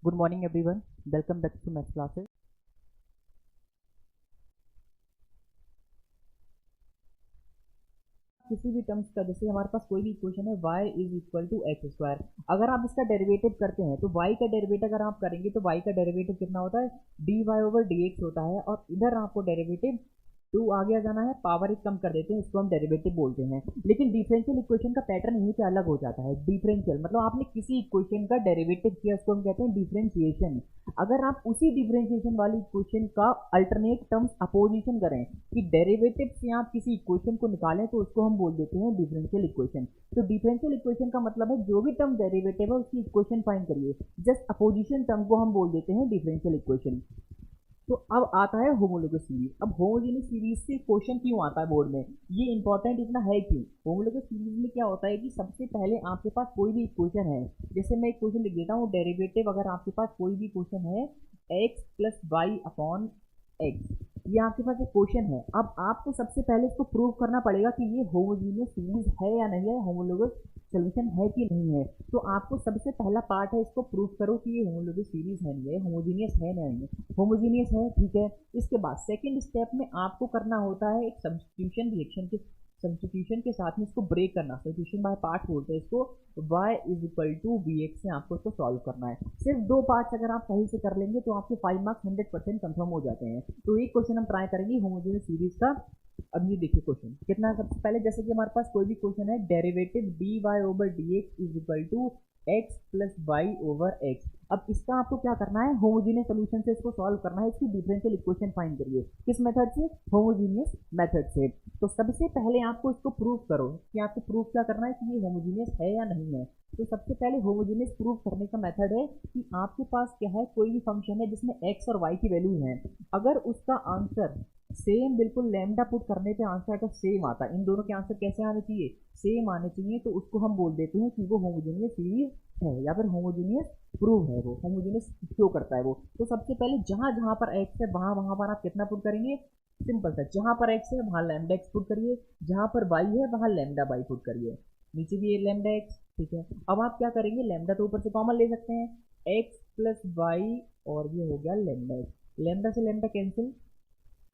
Good morning everyone. Welcome back to math classes. किसी भी terms का जैसे हमारे पास कोई भी इक्वेशन है y is equal to x square. अगर आप इसका डेरिवेटिव करते हैं तो y का डेरिवेटिव अगर आप करेंगे तो y का डेरिवेटिव कितना होता है dy ओवर dx होता है। और इधर आपको डेरिवेटिव टू आगे आ जाना है, पावर एक कम कर देते हैं, इसको हम डेरिवेटिव बोलते हैं। लेकिन डिफरेंशियल इक्वेशन का पैटर्न यहीं पे अलग हो जाता है। डिफरेंशियल मतलब आपने किसी इक्वेशन का डेरिवेटिव किया, इसको हम कहते हैं डिफरेंशिएशन। अगर आप उसी डिफरेंशिएशन वाली इक्वेशन का अल्टरनेट टर्म्स अपोजिशन करें कि डेरिवेटिव से आप किसी इक्वेशन को निकालें तो उसको हम बोल देते हैं डिफरेंशियल इक्वेशन। तो डिफरेंशियल इक्वेशन का मतलब है जो भी टर्म डेरिवेटिव है उसकी इक्वेशन फाइंड करिए, जस्ट अपोजिशन टर्म को हम बोल देते हैं डिफरेंशियल इक्वेशन। तो अब आता है होमोलोगस सीरीज। अब होमोजेनियस सीरीज से क्वेश्चन क्यों आता है बोर्ड में, ये इंपॉर्टेंट इतना है क्यों? होमोलोगस सीरीज में क्या होता है कि सबसे पहले आपके पास कोई भी इक्वेशन है, जैसे मैं एक क्वेश्चन लिख देता हूँ डेरिवेटिव, अगर आपके पास कोई भी क्वेश्चन है x plus y upon x, ये आपके पास एक क्वेश्चन है। अब आपको सबसे पहले इसको प्रूव करना पड़ेगा कि ये होमोजीनियस सीरीज है या नहीं है, होमोलोगस सोल्यूशन है कि नहीं है। तो आपको सबसे पहला पार्ट है, इसको प्रूव करो कि ये होमोलोगस सीरीज है नहीं है, होमोजीनियस है नहीं है। होमोजीनियस है, ठीक है। इसके बाद सेकंड स्टेप में आपको करना होता है एक सब्स्टिट्यूशन रिएक्शन के, सब्स्टिट्यूशन के साथ में इसको ब्रेक करना, सब्स्टिट्यूशन बाय पार्ट बोलते हैं इसको। y is equal to v x से आपको इसको सॉल्व करना है। सिर्फ दो पार्ट्स अगर आप सही से कर लेंगे तो आपके 5 मार्क्स 100% कंफर्म हो जाते हैं। तो एक क्वेश्चन हम ट्राई करेंगे होमोजेनियस सीरीज का। अब ये देखिए क्वेश्चन कितना है। सबसे पहले जैसे कि हमारे पास कोई भी क्वेश्चन है derivative d y over d x is equal to x plus y over x. अब इसका आपको क्या करना है, होमोजीनियस सोल्यूशन से इसको सॉल्व करना है। इसकी डिफरेंशियल इक्वेशन फाइंड करिए, किस मेथड से? होमोजीनियस मेथड से। तो सबसे पहले आपको इसको प्रूव करो कि आपको प्रूफ क्या करना है कि ये होमोजीनियस है या नहीं है। तो सबसे पहले होमोजीनियस प्रूव करने का मेथड है कि आपके पास क्या है, कोई भी फंक्शन है जिसमें एक्स और वाई की वैल्यू है, अगर उसका आंसर सेम बिल्कुल लैम्डा पुट करने पे आंसर अगर सेम आता है, इन दोनों के आंसर कैसे आने चाहिए, सेम आने चाहिए, तो उसको हम बोल देते हैं कि वो होमोजीनियस सीरीज है या फिर होमोजीनियस प्रूव है, वो होमोजीनियस शो करता है वो। तो सबसे पहले जहां जहां पर एक्स है वहां वहां पर आप कितना पुट करेंगे, सिंपल सा, जहां पर एक्स है वहां लैम्डा एक्स पुट करिए, जहां पर वाई है वहां लैम्डा वाई पुट करिए, नीचे भी ये लैम्डा एक्स, ठीक है। अब आप क्या करेंगे, लैम्डा तो ऊपर से कॉमन ले सकते हैं, एक्स प्लस वाई और ये हो गया लैम्डा एक्स, लैम्डा से lambda cancel,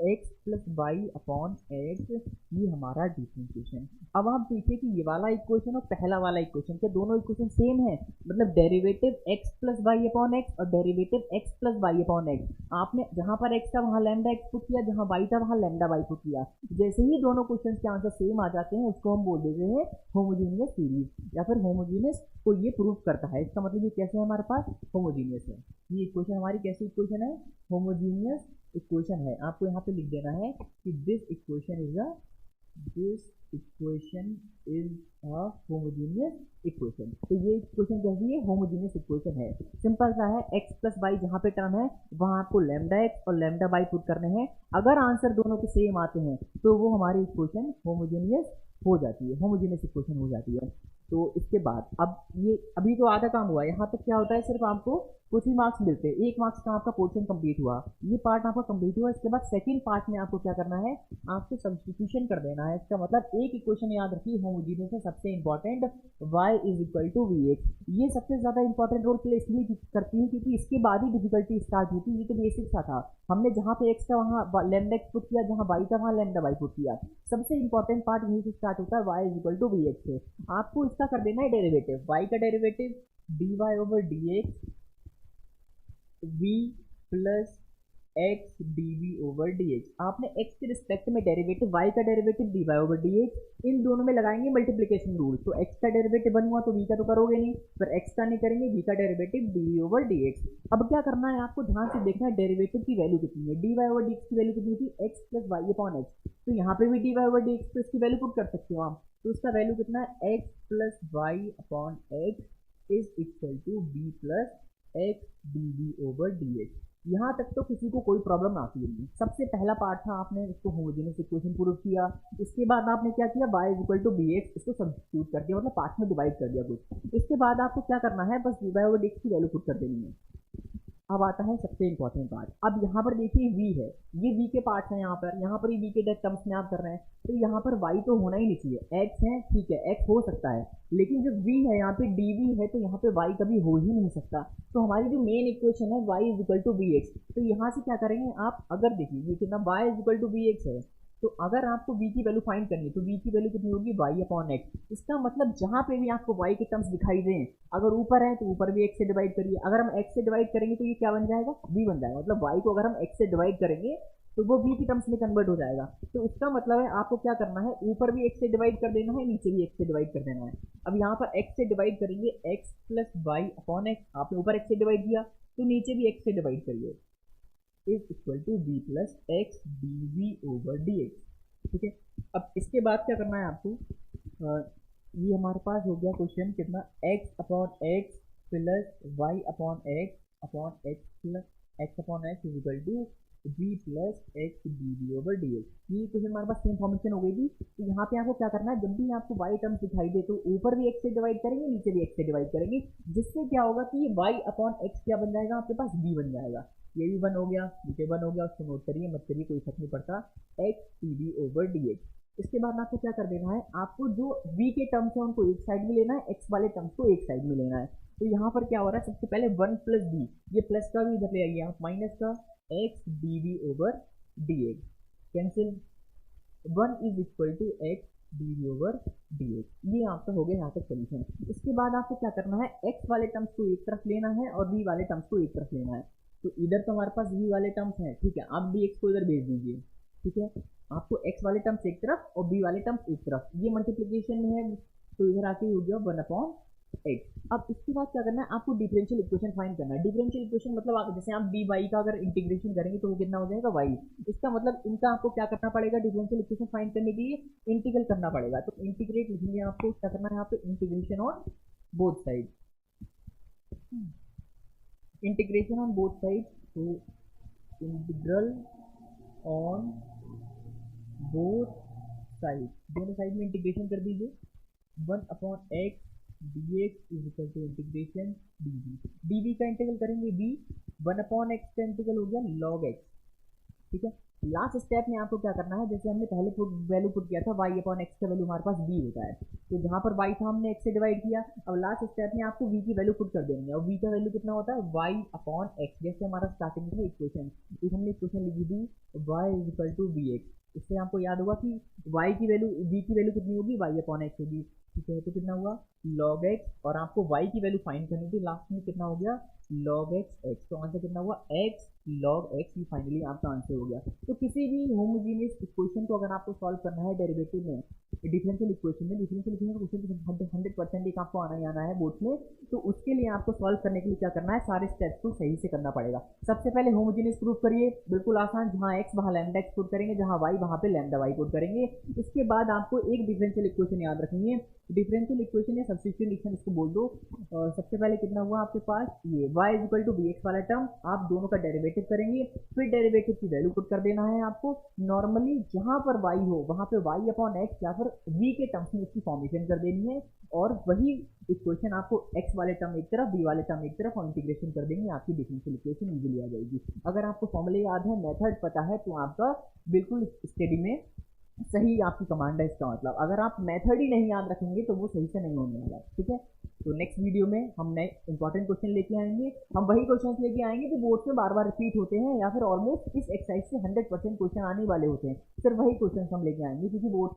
x plus y upon x, ये हमारा डिफरेंशिएशन। अब आप देखिए कि ये वाला इक्वेशन और पहला वाला इक्वेशन, क्या दोनों इक्वेशन सेम है? मतलब derivative x plus y upon x और derivative x plus y upon x, आपने जहां पर एक्स था वहां लैम्डा एक्स पुट किया, जहां वाई था वहां लैम्डा वाई पुट किया। जैसे ही दोनों क्वेश्चन के आंसर सेम आ जाते हैं उसको हम बोल देते हैं होमोजीनियस सीरीज या फिर होमोजीनियस को ये प्रूव करता है। इसका मतलब ये कैसे है, हमारे पास होमोजीनियस है। ये इक्वेशन हमारी कैसी इक्वेशन है, होमोजीनियस इक्वेशन है। आपको यहाँ पे लिख देना है कि this equation is a homogeneous equation. तो ये इक्वेशन कैसी है, होमोजीनियस इक्वेशन है। सिंपल सा है, एक्स प्लस वाई जहाँ पे टर्म है वहाँ आपको लैम्डा एक्स और लैम्डा वाई पुट करने हैं। अगर आंसर दोनों के सेम आते हैं तो वो हमारी इक्वेशन होमोजीनियस हो जाती है, होमोजीनियस इक्वेशन हो जाती है। तो इसके बाद अब ये अभी तो आधा काम हुआ, यहाँ तक क्या होता है, सिर्फ आपको कुछ ही मार्क्स मिलते हैं, 1 मार्क्स का आपका पोर्शन कंप्लीट हुआ, ये पार्ट आपका कंप्लीट हुआ। इसके बाद सेकंड पार्ट में आपको क्या करना है, आपको सब्स्टिट्यूशन कर देना है। इसका मतलब एक इक्वेशन याद रखिए होमोजीनियस है, सबसे important y is equal to v x. ये सबसे ज्यादा इंपॉर्टेंट रोल प्ले इसलिए करती है क्योंकि इसके बाद ही डिफिकल्टी स्टार्ट होती है। ये तो बेसिक सा था, हमने जहाँ पे एक्स था वहाँ लैम्डा एक्स पुट किया, जहाँ वाई था वहाँ लैम्डा वाई पुट किया। सबसे इंपॉर्टेंट पार्ट यहीं से स्टार्ट होता है, y is equal to v x से। आपको इसका कर देना है डेरिवेटिव, y का derivative d y over d x v plus x d v over d x. आपने x के रिस्पेक्ट में डेरिवेटिव y का derivative d y over d x, इन दोनों में लगाएंगे मल्टीप्लीकेशन रूल। तो x का डेरिवेटिव बन हुआ तो v का तो करोगे नहीं, फिर x का नहीं करेंगे, v का derivative d v over d x. अब क्या करना है, आपको ध्यान से देखना है डेरिवेटिव की वैल्यू कितनी है। D y over d x की वैल्यू कितनी थी, x plus y upon x. तो यहाँ पे भी d y over d x पे इसकी वैल्यू पुट कर सकते हो आप। तो इसका वैल्यू कितना है, x plus y upon x is equal to v plus x d v over d x. यहाँ तक तो किसी को कोई प्रॉब्लम आती नहीं। सबसे पहला पार्ट था, आपने इसको होमोजेनियस इक्वेशन प्रूव किया। इसके बाद आपने क्या किया, y is equal to v x, इसको सब्स्टिट्यूट कर दिया, मतलब पार्ट में डिवाइड कर दिया कुछ। इसके बाद आपको क्या करना है, बस d y over d x की वैल्यू पुट कर देनी है। अब आता है सबसे इंपॉर्टेंट पार्ट। अब यहाँ पर देखिए v है, ये v के पार्ट्स हैं, यहाँ पर ही v के टर्म्स में आप कर रहे हैं, तो यहाँ पर y तो होना ही नहीं चाहिए। x है, ठीक है, x हो सकता है, लेकिन जो v है यहाँ पे dv है, तो यहाँ पे y कभी हो ही नहीं सकता। तो हमारी जो मेन इक्वेशन है y is equal to v x, तो यहाँ से क्या करेंगे आप, अगर देखिए ये कितना y is equal to v x है, तो अगर आपको v की वैल्यू फाइंड करनी है तो v की वैल्यू कितनी होगी, y अपॉन एक्स। इसका मतलब जहाँ पे भी आपको y के टर्म्स दिखाई दें, अगर ऊपर है तो ऊपर भी x से डिवाइड करिए, अगर हम x से डिवाइड करेंगे तो ये क्या बन जाएगा, v बन जाएगा। मतलब y को अगर हम x से डिवाइड करेंगे तो वो v की टर्म्स में कन्वर्ट हो जाएगा। तो इसका मतलब है आपको क्या करना है, ऊपर भी x से डिवाइड कर देना है, नीचे भी x से डिवाइड कर देना है। अब यहाँ पर x से डिवाइड करेंगे, x plus y upon x, आपने ऊपर x से डिवाइड किया तो नीचे भी x से डिवाइड करिए, is equal to v plus x d v over d x. ठीक है, अब इसके बाद क्या करना है आपको, ये हमारे पास हो गया क्वेश्चन कितना, x upon x plus y upon x plus x upon x is equal to v plus x d v over d x. ये क्वेश्चन हमारे पास सेम फॉर्मेशन हो गई थी। तो यहाँ पे आपको क्या करना है, जब भी आपको y टर्म्स दिखाई दे तो ऊपर भी x से डिवाइड करेंगे, नीचे भी x से डिवाइड करेंगे, जिससे क्या होगा कि ये y अपॉन एक्स क्या बन जाएगा, आपके पास v बन जाएगा। ये भी 1 हो गया, नीचे 1 हो गया, उसको नोट करिए मत करिए, कोई फर्क नहीं पड़ता, x T V over d x. इसके बाद आपको क्या कर देना है, आपको जो v के टर्म्स है उनको एक साइड में लेना है, x वाले टर्म्स को एक साइड में लेना है। तो यहाँ पर क्या हो रहा है, सबसे पहले 1 प्लस b, ये प्लस का भी इधर ले आइए आप, माइनस का x d v over d x, cancel, 1 is equal to x d v over d x. ये आपका हो गया यहाँ तक सोल्यूशन। इसके बाद आपको क्या करना है, x वाले टर्म्स को एक तरफ लेना है और v वाले टर्म्स को एक तरफ लेना है। तो इधर तो हमारे पास v वाले टर्म्स हैं, ठीक है, आप dx को इधर भेज दीजिए। ठीक है, आपको x वाले टर्म्स एक तरफ और b वाले टर्म्स एक तरफ, ये मल्टीप्लिकेशन में है तो इधर आके हो गया 1 अपॉन एक्स। अब इसके बाद क्या करना है, आपको डिफरेंशियल इक्वेशन फाइंड करना है। डिफरेंशियल इक्वेशन मतलब आप जैसे आप डी वाई का अगर इंटीग्रेशन करेंगे तो वो कितना हो जाएगा, वाई। इसका मतलब इनका आपको क्या करना पड़ेगा, डिफरेंशियल इक्वेशन फाइंड करने के लिए इंटीग्रल करना पड़ेगा। तो इंटीग्रेट लिखेंगे, आपको क्या करना है यहाँ पे, integration on both side, integration on both side, तो इंटीग्रल ऑन बोथ साइड, दोनों साइड में इंटीग्रेशन कर दीजिए, 1 upon x dx is equal to integration dv का इंटीग्रल करेंगे v, 1 अपॉन एक्स का इंटीग्रल हो गया log x। ठीक है, लास्ट स्टेप में आपको क्या करना है, जैसे हमने पहले वैल्यू पुट किया था y अपॉन एक्स का वैल्यू हमारे पास v होता है, तो जहाँ पर y था हमने x से डिवाइड किया, अब लास्ट स्टेप में आपको v की वैल्यू पुट कर देंगे और v का वैल्यू कितना होता है, y अपॉन एक्स। जैसे हमारा स्टार्टिंग में था इक्वेशन, इस हमने इक्वेशन लिखी थी y is equal to v x. इससे आपको याद होगा कि y की वैल्यू, v की वैल्यू कितनी होगी, y अपॉन एक्स होगी। ठीक है, तो कितना हुआ log x, और आपको y की वैल्यू फाइंड करनी थी, लास्ट में कितना हो गया log x, तो आंसर कितना हुआ x log x, ये फाइनली आपका आंसर हो गया। तो किसी भी होमोजीनियस इक्वेशन को अगर आपको सॉल्व करना है डेरिवेटिव में, डिफरेंशियल इक्वेशन में, डिफरेंशियल इक्वेशन का क्वेश्चन 100% एक आपको आना ही आना है बोर्ड में, तो उसके लिए आपको सॉल्व करने के लिए क्या करना है, सारे स्टेप्स को सही से करना पड़ेगा। सबसे पहले होमोजीनियस प्रूफ करिए, बिल्कुल आसान, जहाँ x वहाँ लैम्डा x पुट करेंगे, जहाँ y वहाँ पे लैम्डा y पुट करेंगे। इसके बाद आपको एक डिफरेंशियल इक्वेशन याद रखनी है, डिफरेंशियल इक्वेशन या सब्स्टिट्यूशन इसको बोल दो। सबसे पहले कितना हुआ आपके पास, ये y is equal to v x वाला टर्म, आप दोनों का डेरिवेटिव करेंगे, फिर डेरिवेटिव की वैल्यू पुट कर देना है आपको। नॉर्मली जहां पर y हो वहां पे y अपॉन एक्स या फिर v के टर्म्स में इसकी फॉर्मेशन कर देनी है, और वही इक्वेशन आपको x वाले टर्म एक तरफ, v वाले टर्म एक तरफ, और इंटीग्रेशन कर देंगे, आपकी डिफरेंशियल इक्वेशन इजीली आ जाएगी। अगर आपको फॉर्मूले याद है, मेथड पता है, तो आपका बिल्कुल स्टडी में सही आपकी कमांड है। इसका मतलब अगर आप मेथड ही नहीं याद रखेंगे तो वो सही से नहीं होने वाला। ठीक है, तो नेक्स्ट वीडियो में हम नए इंपॉर्टेंट क्वेश्चन लेके आएंगे। हम वही क्वेश्चन लेके आएंगे जो बोर्ड में बार बार रिपीट होते हैं, या फिर ऑलमोस्ट इस एक्सरसाइज से 100% क्वेश्चन आने वाले होते हैं, सिर्फ वही क्वेश्चन हम लेके आएंगे, क्योंकि बोर्ड